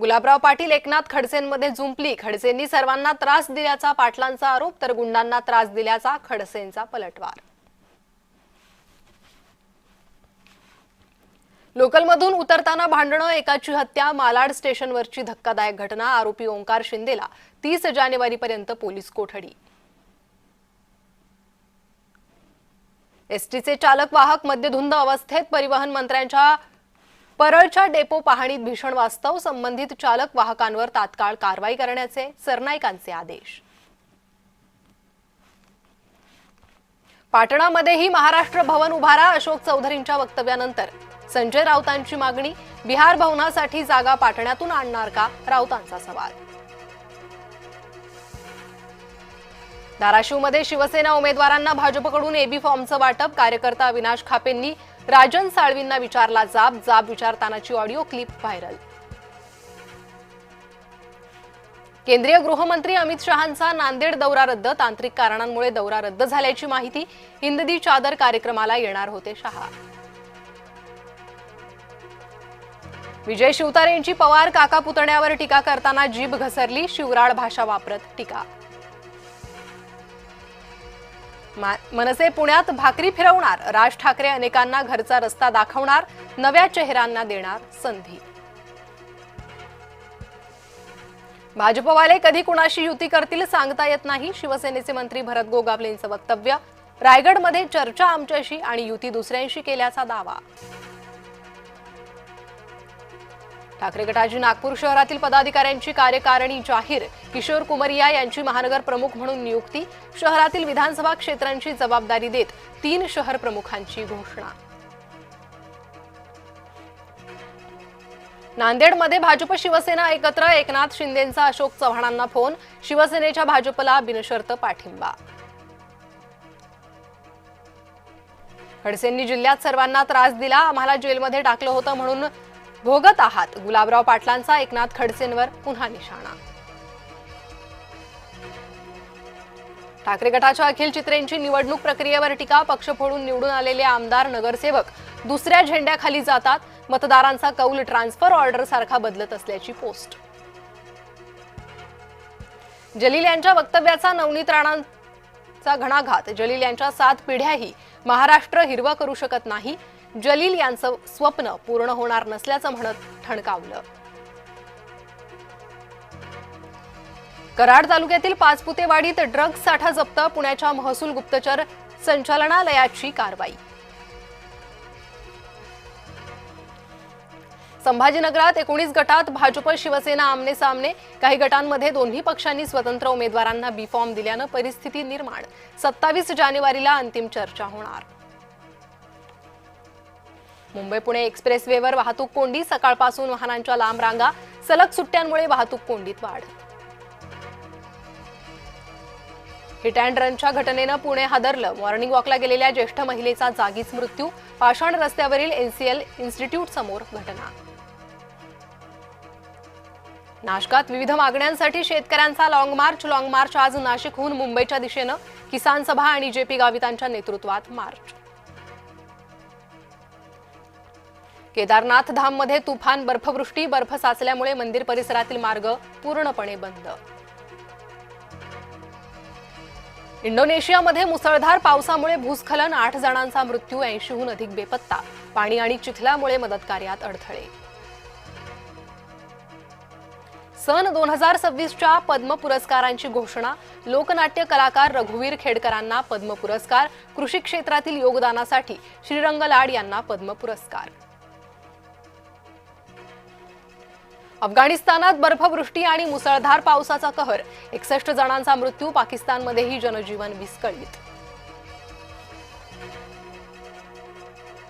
गुलाबराव पाटील एकनाथ खडसेंमध्ये जुंपली। खडसेंनी सर्वांना त्रास दिल्याचा पाटलांचा आरोप, तर गुंडांना त्रास दिल्याचा खडसेंचा पलटवार। लोकलमधून उतरताना भांडणं, एकाची हत्या। मालाड स्टेशनवरची धक्कादायक घटना। आरोपी ओंकार शिंदेला 30 जानेवारीपर्यंत पोलीस कोठडी। एसटीचे चालक वाहक मद्यधुंद अवस्थेत। परिवहन मंत्र्यांच्या परळच्या डेपो पाहणीत भीषण वास्तव। संबंधित चालक वाहकांवर तात्काळ कारवाई करण्याचे सरनाईकांचे आदेश। पाटणामध्येही महाराष्ट्र भवन उभारा। अशोक चौधरींच्या वक्तव्यानंतर संजय राऊतांची मागणी। बिहार भवनासाठी जागा पाटण्यातून आणणार का, राऊतांचा सवाल। धाराशिवमध्ये शिवसेना उमेदवारांना भाजपकडून एबी फॉर्मचं वाटप। कार्यकर्ता अविनाश खापेंनी राजन साळवींना विचारला जाब विचारतानाची ऑडिओ क्लिप व्हायरल। केंद्रीय गृहमंत्री अमित शहांचा नांदेड दौरा रद्द। तांत्रिक कारणांमुळे दौरा रद्द झाल्याची माहिती। हिंदी चादर कार्यक्रमाला येणार होते शहा। विजय शिवतारे यांची पवार काका पुतण्यावर टीका करताना जीभ घसरली। शिवराळ भाषा वापरत टीका। मनसे पुण्यात भाकरी फिरवणार। राज ठाकरे अनेकांना घरचा रस्ता दाखवणार। नव्या चेहऱ्यांना देणार संधी। भाजपवाले कधी कुणाशी युती करतील सांगता येत नाही। शिवसेनेचे मंत्री भरत गोगावलेंचं वक्तव्य। रायगडमध्ये चर्चा आमच्याशी आणि युती दुसऱ्यांशी केल्याचा दावा। ठाकरे गटाची नागपूर शहरातील पदाधिकाऱ्यांची कार्यकारिणी जाहीर। किशोर कुमरिया यांची महानगर प्रमुख म्हणून नियुक्ती। शहरातील विधानसभा क्षेत्रांची जबाबदारी देत 3 शहर प्रमुखांची घोषणा। नांदेडमध्ये भाजप शिवसेना एकत्र। एकनाथ शिंदेंचा अशोक चव्हाणांना फोन। शिवसेनेच्या भाजपला बिनशर्त पाठिंबा। खडसेंनी जिल्ह्यात सर्वांना त्रास दिला। आम्हाला जेलमध्ये टाकलं होतं म्हणून भोगत आहात। गुलाबराव पाटलांचा एकनाथ खडसेंवर पुन्हा निशाणा। ठाकरे गटाच्या अखिल चित्रेंची निवडणूक प्रक्रियेवर टीका। पक्ष फोडून निवडून आलेले आमदार नगरसेवक दुसऱ्या झेंड्याखाली जातात। मतदारांचा कौल ट्रान्सफर ऑर्डर सारखा बदलत असल्याची पोस्ट। जलील यांच्या वक्तव्याचा नवनीत राणांचा घणाघात। जलील यांच्या 7 पिढ्याही महाराष्ट्र हिरवा करू शकत नाही। जलील यांचं स्वप्न पूर्ण होणार नसल्याचं म्हणत ठणकावलं। कराड तालुक्यातील पाचपुतेवाडीत ड्रग्ज साठा जप्त। पुण्याच्या महसूल गुप्तचर संचालनालयाची कारवाई। संभाजीनगरात 19 गटात भाजप शिवसेना आमने सामने। काही गटांमध्ये दोन्ही पक्षांनी स्वतंत्र उमेदवारांना बी फॉर्म दिल्यानं परिस्थिती निर्माण। 27 जानेवारीला अंतिम चर्चा होणार। मुंबई पुणे एक्सप्रेसवेवर वाहतूक कोंडी। सकाळपासून वाहनांच्या लांब रांगा। सलग सुट्ट्यांमुळे वाहतूक कोंडीत वाढ। हिट अँड रनच्या घटनेनं पुणे हादरलं। मॉर्निंग वॉकला गेलेल्या ज्येष्ठ महिलेचा जागीच मृत्यू। पाषाण रस्त्यावरील एनसीएल इन्स्टिट्यूट समोर घटना। नाशकात विविध मागण्यांसाठी शेतकऱ्यांचा लॉंग मार्च आज नाशिकहून मुंबईच्या दिशेनं। किसान सभा आणि जेपी गावितांच्या नेतृत्वात मार्च। केदारनाथ धाममध्ये तुफान बर्फवृष्टी। बर्फ साचल्यामुळे मंदिर परिसरातील मार्ग पूर्णपणे बंद। इंडोनेशियामध्ये मुसळधार पावसामुळे भूस्खलन। 8 जणांचा मृत्यू। 80हून अधिक बेपत्ता। पाणी आणि चिखलामुळे मदत कार्यात अडथळे। सन 2026च्या पद्म पुरस्कारांची घोषणा। लोकनाट्य कलाकार रघुवीर खेडकरांना पद्म पुरस्कार। कृषी क्षेत्रातील योगदानासाठी श्रीरंग लाड यांना पद्म पुरस्कार। अफगाणिस्तानात बर्फवृष्टी आणि मुसळधार पावसाचा कहर। 61 जणांचा मृत्यू। पाकिस्तानमध्येही जनजीवन विस्कळीत।